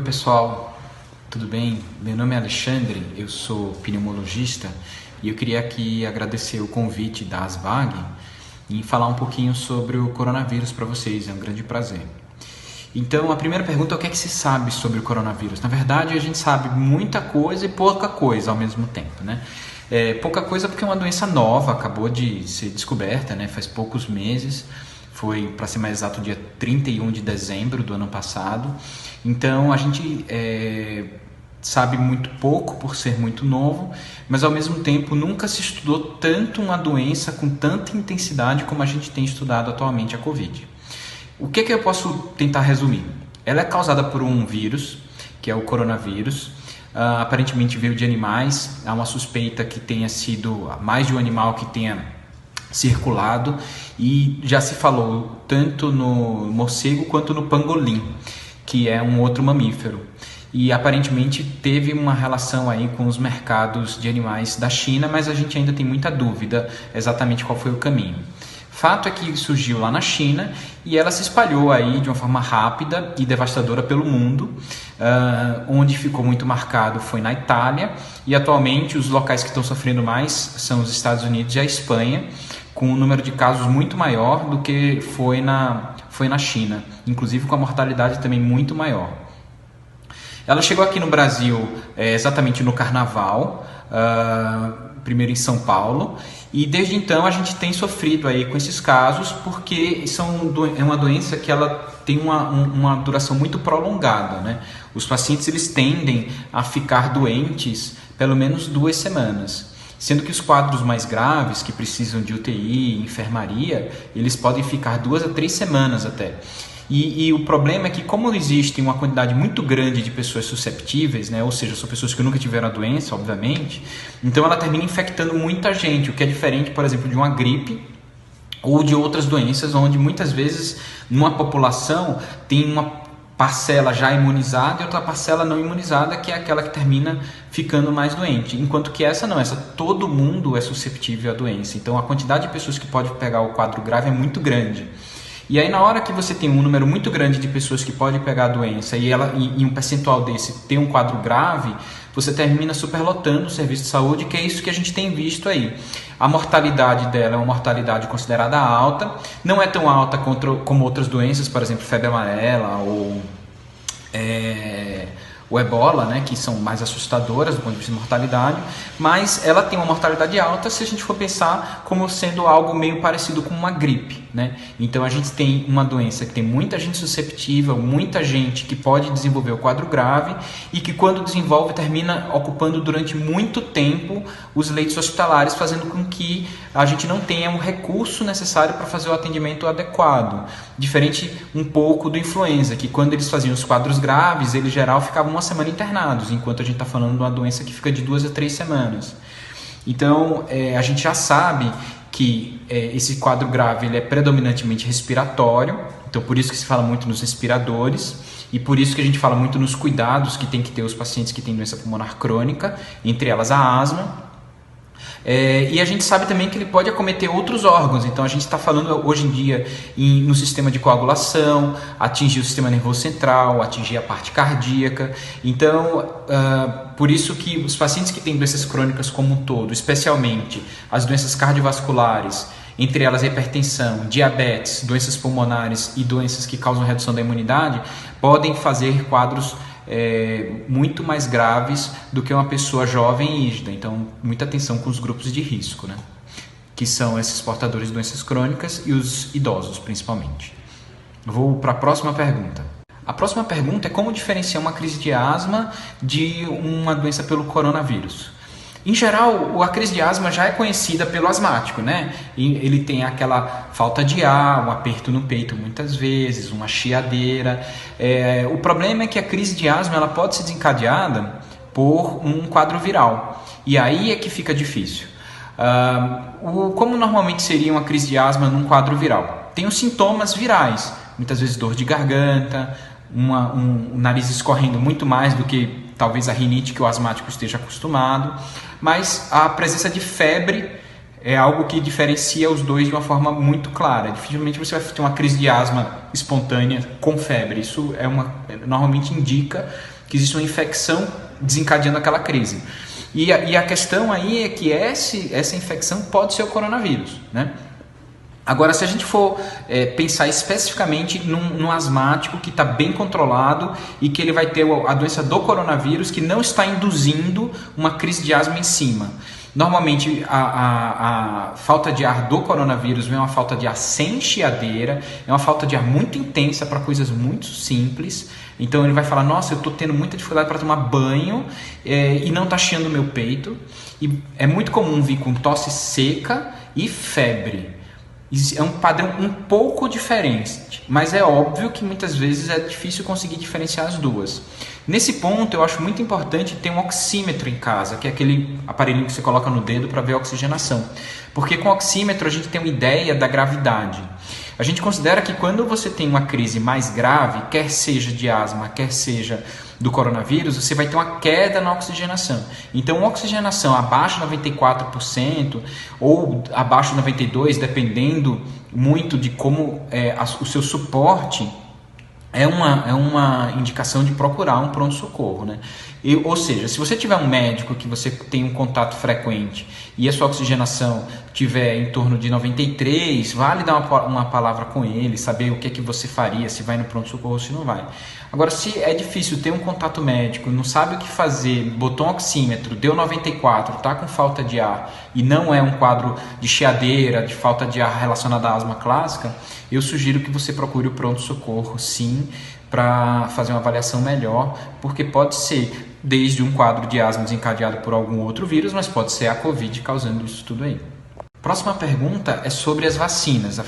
Oi pessoal, tudo bem? Meu nome é Alexandre, eu sou pneumologista e eu queria aqui agradecer o convite da ASVAG e falar um pouquinho sobre o coronavírus para vocês, é um grande prazer. Então a primeira pergunta é o que é que se sabe sobre o coronavírus? Na verdade a gente sabe muita coisa e pouca coisa ao mesmo tempo, né? Pouca coisa porque é uma doença nova, acabou de ser descoberta, né? Faz poucos meses. Foi, para ser mais exato, dia 31 de dezembro do ano passado. Então a gente sabe muito pouco por ser muito novo, mas ao mesmo tempo nunca se estudou tanto uma doença com tanta intensidade como a gente tem estudado atualmente a Covid. O que eu posso tentar resumir? Ela é causada por um vírus, que é o coronavírus. Aparentemente veio de animais, há uma suspeita que tenha sido mais de um animal que tenha circulado, e já se falou tanto no morcego quanto no pangolim, que é um outro mamífero, e aparentemente teve uma relação aí com os mercados de animais da China, mas a gente ainda tem muita dúvida exatamente qual foi o caminho. Fato é que surgiu lá na China e ela se espalhou aí de uma forma rápida e devastadora pelo mundo. Onde ficou muito marcado foi na Itália, e atualmente os locais que estão sofrendo mais são os Estados Unidos e a Espanha, com um número de casos muito maior do que foi na China, inclusive com a mortalidade também muito maior. Ela chegou aqui no Brasil exatamente no Carnaval, primeiro em São Paulo, e desde então a gente tem sofrido aí com esses casos, porque é uma doença que ela tem uma duração muito prolongada, né? Os pacientes eles tendem a ficar doentes pelo menos 2 semanas, sendo que os quadros mais graves, que precisam de UTI, enfermaria, eles podem ficar 2 a 3 semanas até. E o problema é que, como existe uma quantidade muito grande de pessoas susceptíveis, né, ou seja, são pessoas que nunca tiveram a doença, obviamente, então ela termina infectando muita gente, o que é diferente, por exemplo, de uma gripe ou de outras doenças, onde muitas vezes numa população tem uma parcela já imunizada e outra parcela não imunizada, que é aquela que termina ficando mais doente, enquanto que essa não, essa todo mundo é susceptível à doença, então a quantidade de pessoas que pode pegar o quadro grave é muito grande. E aí, na hora que você tem um número muito grande de pessoas que podem pegar a doença e um percentual desse tem um quadro grave, você termina superlotando o serviço de saúde, que é isso que a gente tem visto aí. A mortalidade dela é uma mortalidade considerada alta, não é tão alta como outras doenças, por exemplo, febre amarela ou o ebola, né, que são mais assustadoras do ponto de vista de mortalidade, mas ela tem uma mortalidade alta se a gente for pensar como sendo algo meio parecido com uma gripe, né? Então a gente tem uma doença que tem muita gente susceptível, muita gente que pode desenvolver o quadro grave e que quando desenvolve termina ocupando durante muito tempo os leitos hospitalares, fazendo com que a gente não tenha um recurso necessário para fazer o atendimento adequado. Diferente um pouco do influenza, que quando eles faziam os quadros graves, eles em geral ficavam uma semana internados, enquanto a gente está falando de uma doença que fica de 2 a 3 semanas. Então, a gente já sabe que esse quadro grave ele é predominantemente respiratório, então por isso que se fala muito nos respiradores, e por isso que a gente fala muito nos cuidados que tem que ter os pacientes que têm doença pulmonar crônica, entre elas a asma. E a gente sabe também que ele pode acometer outros órgãos, então a gente está falando hoje em dia no sistema de coagulação, atingir o sistema nervoso central, atingir a parte cardíaca. Então, por isso que os pacientes que têm doenças crônicas como um todo, especialmente as doenças cardiovasculares, entre elas a hipertensão, diabetes, doenças pulmonares e doenças que causam redução da imunidade, podem fazer quadros muito mais graves do que uma pessoa jovem e rígida. Então, muita atenção com os grupos de risco, né? Que são esses portadores de doenças crônicas e os idosos, principalmente. Vou para a próxima pergunta. A próxima pergunta é como diferenciar uma crise de asma de uma doença pelo coronavírus. Em geral, a crise de asma já é conhecida pelo asmático, né? E ele tem aquela falta de ar, um aperto no peito muitas vezes, uma chiadeira. O problema é que a crise de asma ela pode ser desencadeada por um quadro viral. E aí é que fica difícil. Como normalmente seria uma crise de asma num quadro viral? Tem os sintomas virais, muitas vezes dor de garganta, um nariz escorrendo muito mais do que talvez a rinite que o asmático esteja acostumado, mas a presença de febre é algo que diferencia os dois de uma forma muito clara. Dificilmente você vai ter uma crise de asma espontânea com febre. Isso normalmente indica que existe uma infecção desencadeando aquela crise. E a questão aí é que essa infecção pode ser o coronavírus, né? Agora, se a gente for pensar especificamente num asmático que está bem controlado e que ele vai ter a doença do coronavírus que não está induzindo uma crise de asma em cima. Normalmente a falta de ar do coronavírus é uma falta de ar sem chiadeira, é uma falta de ar muito intensa para coisas muito simples. Então ele vai falar, nossa, eu estou tendo muita dificuldade para tomar banho e não está chiando o meu peito. E é muito comum vir com tosse seca e febre. É um padrão um pouco diferente, mas é óbvio que muitas vezes é difícil conseguir diferenciar as duas. Nesse ponto, eu acho muito importante ter um oxímetro em casa, que é aquele aparelhinho que você coloca no dedo para ver a oxigenação. Porque com o oxímetro a gente tem uma ideia da gravidade. A gente considera que quando você tem uma crise mais grave, quer seja de asma, quer seja do coronavírus, você vai ter uma queda na oxigenação. Então, uma oxigenação abaixo de 94% ou abaixo de 92%, dependendo muito de como o seu suporte, é uma indicação de procurar um pronto-socorro, né? Ou seja, se você tiver um médico que você tem um contato frequente e a sua oxigenação tiver em torno de 93, vale dar uma palavra com ele, saber o que é que você faria, se vai no pronto-socorro ou se não vai. Agora, se é difícil ter um contato médico, não sabe o que fazer, botou um oxímetro, deu 94, está com falta de ar e não é um quadro de chiadeira, de falta de ar relacionada à asma clássica, eu sugiro que você procure o pronto-socorro, sim, para fazer uma avaliação melhor, porque pode ser desde um quadro de asma desencadeado por algum outro vírus, mas pode ser a Covid causando isso tudo aí. Próxima pergunta é sobre as vacinas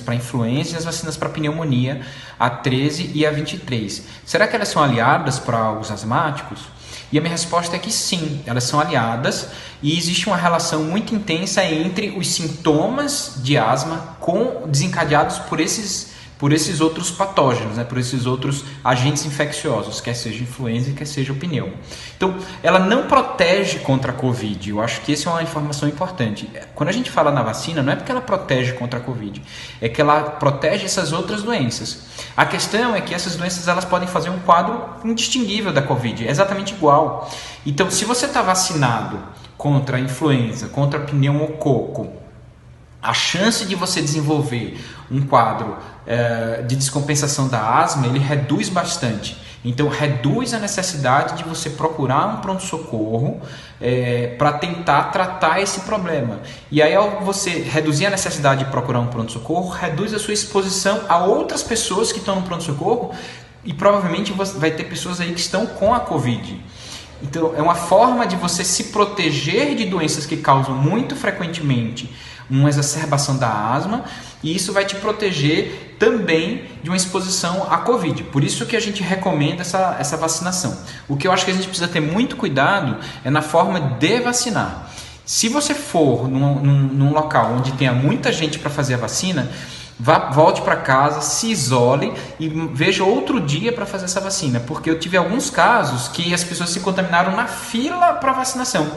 para influenza e as vacinas para pneumonia, a 13 e a 23. Será que elas são aliadas para os asmáticos? E a minha resposta é que sim, elas são aliadas e existe uma relação muito intensa entre os sintomas de asma desencadeados por esses outros patógenos, né? Por esses outros agentes infecciosos, quer seja influenza, quer seja o pneumo. Então, ela não protege contra a Covid. Eu acho que essa é uma informação importante. Quando a gente fala na vacina, não é porque ela protege contra a Covid, é que ela protege essas outras doenças. A questão é que essas doenças elas podem fazer um quadro indistinguível da Covid, é exatamente igual. Então, se você está vacinado contra a influenza, contra a pneumococo, a chance de você desenvolver um quadro de descompensação da asma, ele reduz bastante. Então, reduz a necessidade de você procurar um pronto-socorro para tentar tratar esse problema. E aí, ao você reduzir a necessidade de procurar um pronto-socorro, reduz a sua exposição a outras pessoas que estão no pronto-socorro e provavelmente você vai ter pessoas aí que estão com a Covid. Então, é uma forma de você se proteger de doenças que causam muito frequentemente uma exacerbação da asma, e isso vai te proteger também de uma exposição à Covid. Por isso que a gente recomenda essa vacinação. O que eu acho que a gente precisa ter muito cuidado é na forma de vacinar. Se você for num local onde tenha muita gente para fazer a vacina, volte para casa, se isole e veja outro dia para fazer essa vacina, porque eu tive alguns casos que as pessoas se contaminaram na fila para vacinação.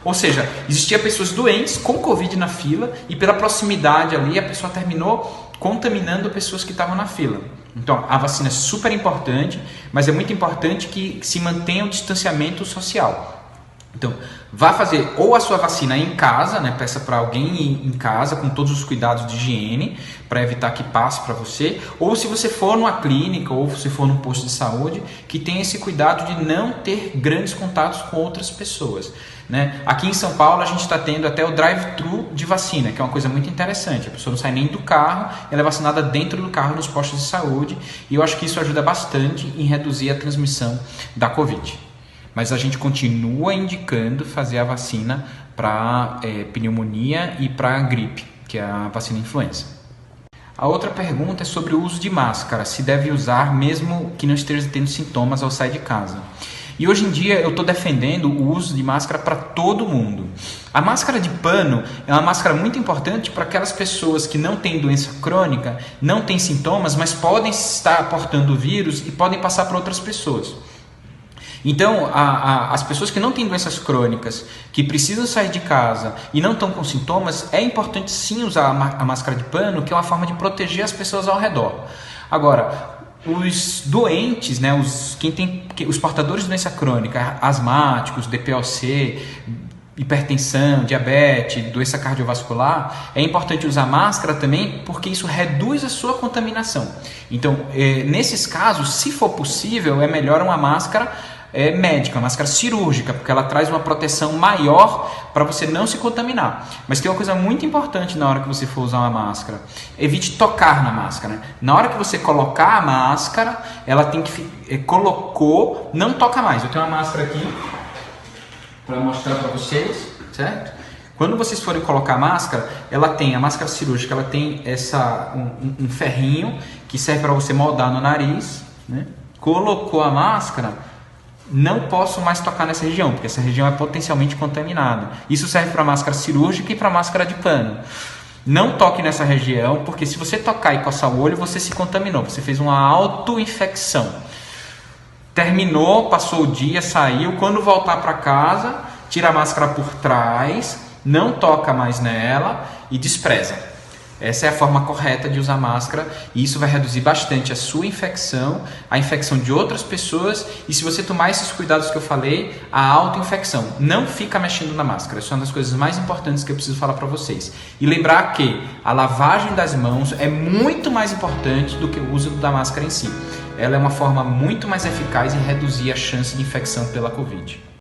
Ou seja, existiam pessoas doentes com Covid na fila e pela proximidade ali a pessoa terminou contaminando pessoas que estavam na fila. Então, a vacina é super importante, mas é muito importante que se mantenha o distanciamento social. Então, vá fazer ou a sua vacina em casa, né? Peça para alguém ir em casa com todos os cuidados de higiene para evitar que passe para você, ou se você for numa clínica ou se for num posto de saúde, que tenha esse cuidado de não ter grandes contatos com outras pessoas, né? Aqui em São Paulo a gente está tendo até o drive-thru de vacina, que é uma coisa muito interessante. A pessoa não sai nem do carro, ela é vacinada dentro do carro nos postos de saúde, e eu acho que isso ajuda bastante em reduzir a transmissão da Covid. Mas a gente continua indicando fazer a vacina para pneumonia e para gripe, que é a vacina influenza. A outra pergunta é sobre o uso de máscara, se deve usar mesmo que não esteja tendo sintomas ao sair de casa. E hoje em dia eu estou defendendo o uso de máscara para todo mundo. A máscara de pano é uma máscara muito importante para aquelas pessoas que não têm doença crônica, não têm sintomas, mas podem estar portando o vírus e podem passar para outras pessoas. Então, as pessoas que não têm doenças crônicas, que precisam sair de casa e não estão com sintomas, é importante sim usar a máscara de pano, que é uma forma de proteger as pessoas ao redor. Agora, os doentes, né, os portadores de doença crônica, asmáticos, DPOC, hipertensão, diabetes, doença cardiovascular, é importante usar máscara também porque isso reduz a sua contaminação. Então, nesses casos, se for possível, é melhor uma máscara médica, uma máscara cirúrgica, porque ela traz uma proteção maior para você não se contaminar. Mas tem uma coisa muito importante na hora que você for usar uma máscara: evite tocar na máscara, né? Na hora que você colocar a máscara, ela tem que colocou, não toca mais. Eu tenho uma máscara aqui para mostrar para vocês, certo? Quando vocês forem colocar a máscara, a máscara cirúrgica, ela tem um ferrinho que serve para você moldar no nariz, né? Colocou a máscara, não posso mais tocar nessa região, porque essa região é potencialmente contaminada. Isso serve para máscara cirúrgica e para máscara de pano. Não toque nessa região, porque se você tocar e coçar o olho, você se contaminou, você fez uma autoinfecção. Terminou, passou o dia, saiu. Quando voltar para casa, tira a máscara por trás, não toca mais nela e despreza. Essa é a forma correta de usar máscara e isso vai reduzir bastante a sua infecção, a infecção de outras pessoas e, se você tomar esses cuidados que eu falei, a autoinfecção. Não fica mexendo na máscara, isso é uma das coisas mais importantes que eu preciso falar para vocês. E lembrar que a lavagem das mãos é muito mais importante do que o uso da máscara em si. Ela é uma forma muito mais eficaz em reduzir a chance de infecção pela Covid.